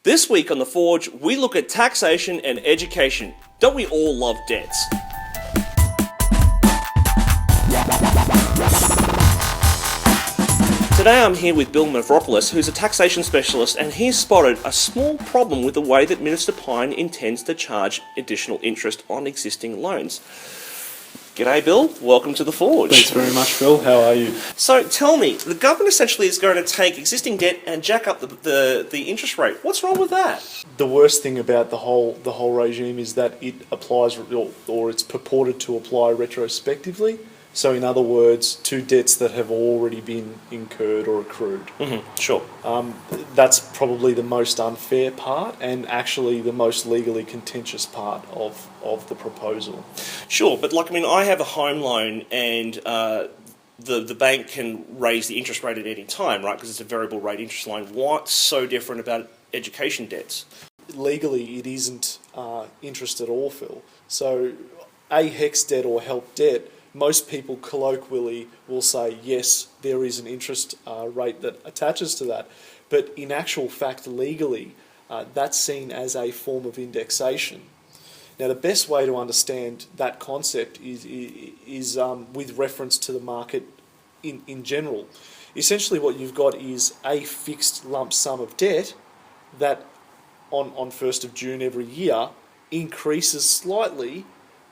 This week on The Forge, we look at taxation and education. Don't we all love debts? Today I'm here with Bill Mavropolous, who's a taxation specialist, and he's spotted a small problem with the way that Minister Pyne intends to charge additional interest on existing loans. G'day Bill, welcome to The Forge. Thanks very much, Phil. How are you? So tell me, the government essentially is going to take existing debt and jack up the interest rate. What's wrong with that? The worst thing about the whole regime is that it applies, or it's purported to apply retrospectively. So in other words, to debts that have already been incurred or accrued. Mm-hmm. Sure. That's probably the most unfair part and actually the most legally contentious part of the proposal. Sure, but I have a home loan and the bank can raise the interest rate at any time, right? Because it's a variable rate interest loan. What's so different about education debts? Legally, it isn't interest at all, Phil. So a HECS debt or help debt, most people colloquially will say, yes, there is an interest rate that attaches to that. But in actual fact, legally, that's seen as a form of indexation. Now, the best way to understand that concept is with reference to the market in general. Essentially, what you've got is a fixed lump sum of debt that on 1st of June every year increases slightly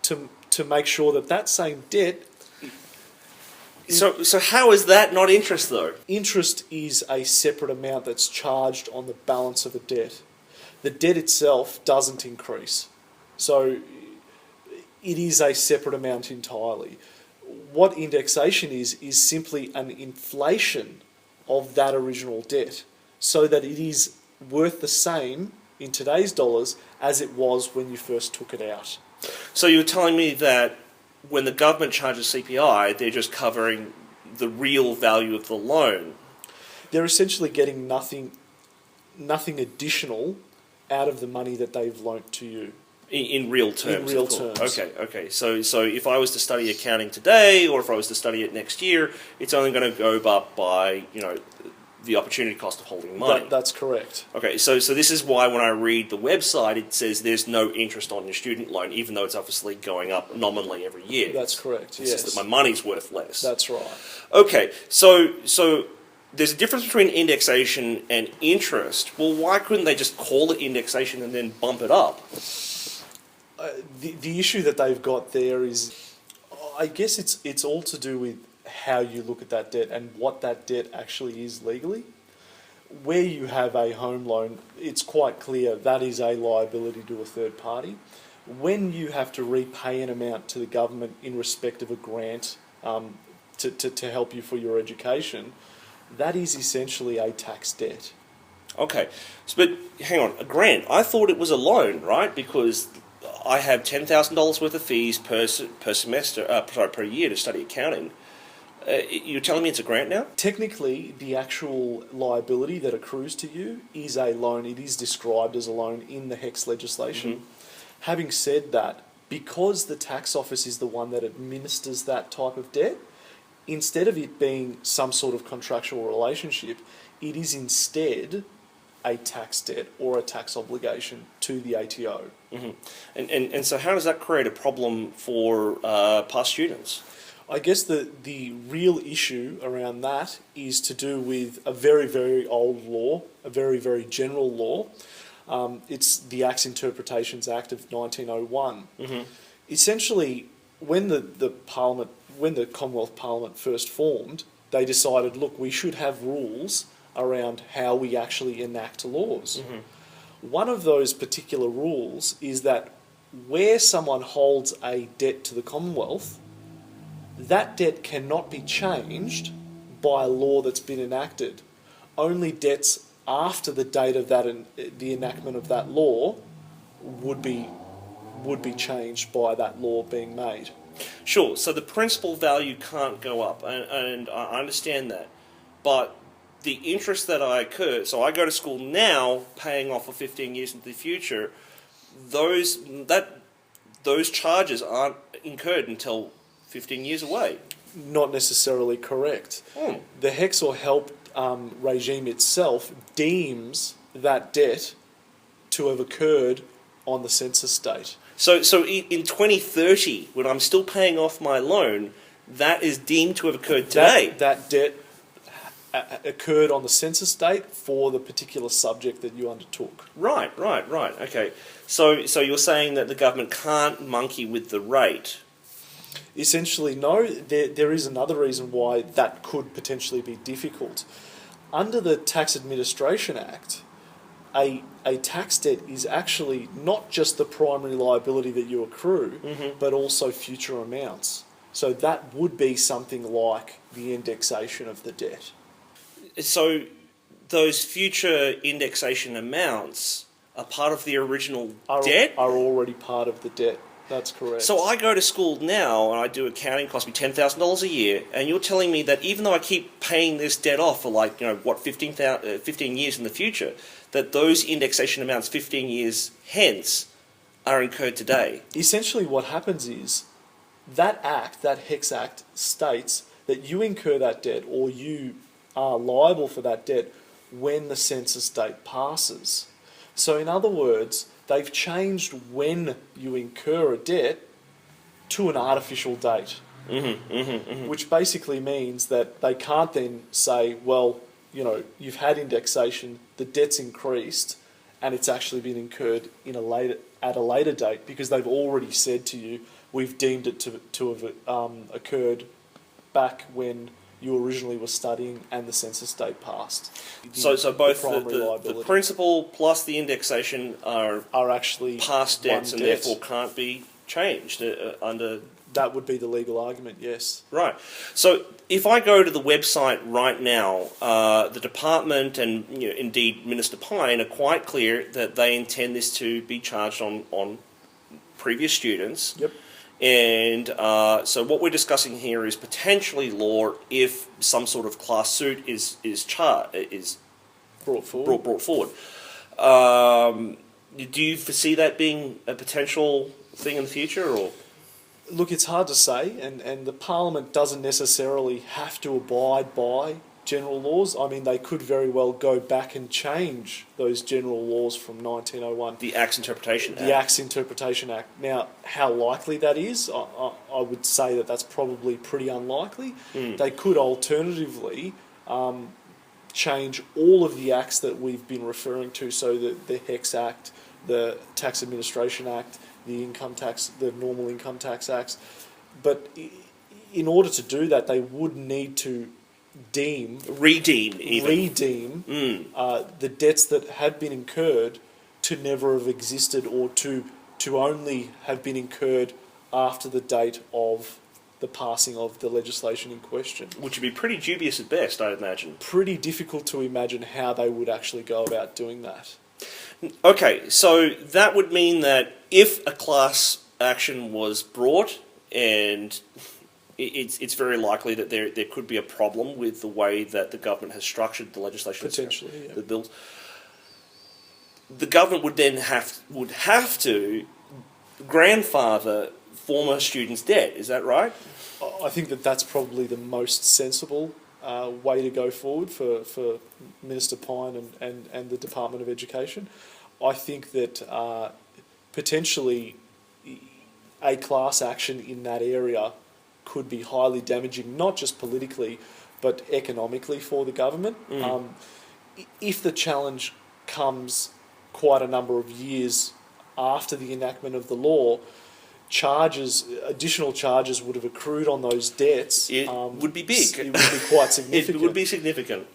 to make sure that same debt... So how is that not interest, though? Interest is a separate amount that's charged on the balance of a debt. The debt itself doesn't increase. So it is a separate amount entirely. What indexation is simply an inflation of that original debt so that it is worth the same in today's dollars as it was when you first took it out. So you're telling me that when the government charges CPI, they're just covering the real value of the loan? They're essentially getting nothing additional out of the money that they've lent to you. In real terms? In real terms. Okay. So if I was to study accounting today, or if I was to study it next year, it's only going to go up by, the opportunity cost of holding money. That's correct. Okay, so this is why when I read the website, it says there's no interest on your student loan, even though it's obviously going up nominally every year. That's correct, It's yes. just that my money's worth less. That's right. Okay, so there's a difference between indexation and interest. Well, why couldn't they just call it indexation and then bump it up? The issue that they've got there is, I guess it's all to do with how you look at that debt and what that debt actually is legally. Where you have a home loan, it's quite clear that is a liability to a third party. When you have to repay an amount to the government in respect of a grant to help you for your education, that is essentially a tax debt. Okay, but hang on, a grant. I thought it was a loan, right? Because I have $10,000 worth of fees per year to study accounting. You're telling me it's a grant now? Technically, the actual liability that accrues to you is a loan. It is described as a loan in the HECS legislation. Mm-hmm. Having said that, because the tax office is the one that administers that type of debt, instead of it being some sort of contractual relationship, it is instead a tax debt or a tax obligation to the ATO. Mm-hmm. And so how does that create a problem for past students? I guess the real issue around that is to do with a very, very old law, a very, very general law. It's the Acts Interpretations Act of 1901. Mm-hmm. Essentially, when the Commonwealth Parliament first formed, they decided, look, we should have rules around how we actually enact laws. Mm-hmm. One of those particular rules is that where someone holds a debt to the Commonwealth, that debt cannot be changed by a law that's been enacted. Only debts after the date of the enactment of that law would be changed by that law being made. Sure, so the principal value can't go up, and I understand that. But the interest that I incur, so I go to school now, paying off for 15 years into the future, those charges aren't incurred until 15 years away. Not necessarily correct. The HECS or HELP regime itself deems that debt to have occurred on the census date. So in 2030, when I'm still paying off my loan, that is deemed to have occurred today. That debt occurred on the census date for the particular subject that you undertook. Right. Okay. So you're saying that the government can't monkey with the rate. Essentially, no. There is another reason why that could potentially be difficult. Under the Tax Administration Act, a tax debt is actually not just the primary liability that you accrue, but also future amounts. So that would be something like the indexation of the debt. So those future indexation amounts are part of the original debt? Are already part of the debt. That's correct. So I go to school now and I do accounting, cost me $10,000 a year, and you're telling me that even though I keep paying this debt off for 15 years in the future, that those indexation amounts 15 years hence are incurred today? Essentially what happens is that HECS Act states that you incur that debt or you are liable for that debt when the census date passes. So in other words, they've changed when you incur a debt to an artificial date, which basically means that they can't then say, well, you've had indexation, the debt's increased, and it's actually been incurred at a later date because they've already said to you, we've deemed it to have occurred back when you originally were studying and the census date passed. So both the principal plus the indexation are actually past debts and therefore can't be changed under... That would be the legal argument, yes. Right. So if I go to the website right now, the department and indeed Minister Pyne are quite clear that they intend this to be charged on previous students. Yep. And so what we're discussing here is potentially law if some sort of class suit is brought forward. Brought forward. Do you foresee that being a potential thing in the future, or? Look, it's hard to say, and the Parliament doesn't necessarily have to abide by general laws. I mean, they could very well go back and change those general laws from 1901. The Acts Interpretation Act. The Acts Interpretation Act. Now, how likely that is, I would say that that's probably pretty unlikely. They could alternatively change all of the acts that we've been referring to, so the HECS Act, the Tax Administration Act, the normal income tax acts. But in order to do that, they would need to redeem the debts that had been incurred to never have existed, or to only have been incurred after the date of the passing of the legislation in question. Which would be pretty dubious at best, I'd imagine. Pretty difficult to imagine how they would actually go about doing that. Okay, so that would mean that if a class action was brought, and it's very likely that there could be a problem with the way that the government has structured the legislation, potentially, the bills, the government would then have to grandfather former students' debt. Is that right? I think that's probably the most sensible way to go forward for Minister Pyne and the Department of Education. I think that potentially a class action in that area could be highly damaging, not just politically, but economically for the government. If the challenge comes quite a number of years after the enactment of the law, additional charges would have accrued on those debts. It would be big. It would be quite significant. It would be significant.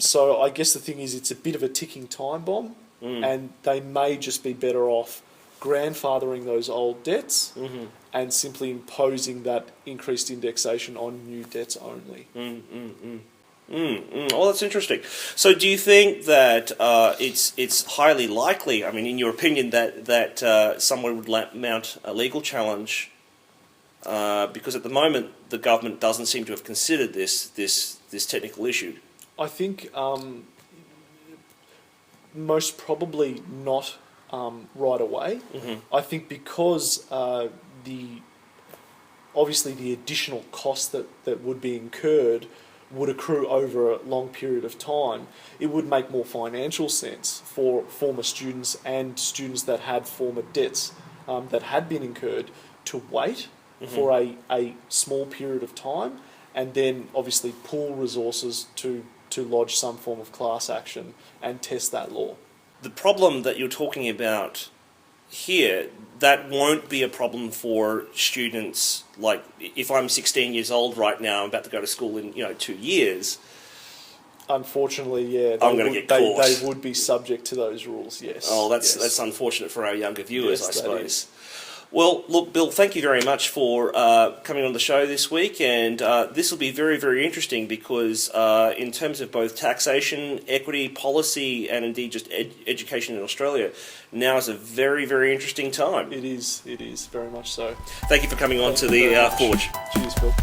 So I guess the thing is, it's a bit of a ticking time bomb, and they may just be better off grandfathering those old debts and simply imposing that increased indexation on new debts only. Oh, that's interesting. So do you think that it's highly likely, I mean, in your opinion, that someone would mount a legal challenge because at the moment the government doesn't seem to have considered this technical issue? I think most probably not right away. I think because obviously the additional cost that would be incurred would accrue over a long period of time, it would make more financial sense for former students and students that had former debts that had been incurred to wait for a small period of time, and then obviously pool resources to lodge some form of class action and test that law. The problem that you're talking about here, that won't be a problem for students. Like, if I'm 16 years old right now, I'm about to go to school in 2 years. Unfortunately, yeah, I'm going to get caught. They would be subject to those rules. Yes. Oh, that's unfortunate for our younger viewers, yes, I suppose. Well, look, Bill, thank you very much for coming on the show this week, and this will be very, very interesting because in terms of both taxation, equity, policy, and indeed just education in Australia, now is a very, very interesting time. It is very much so. Thank you for coming on to the Forge. Cheers, Phil.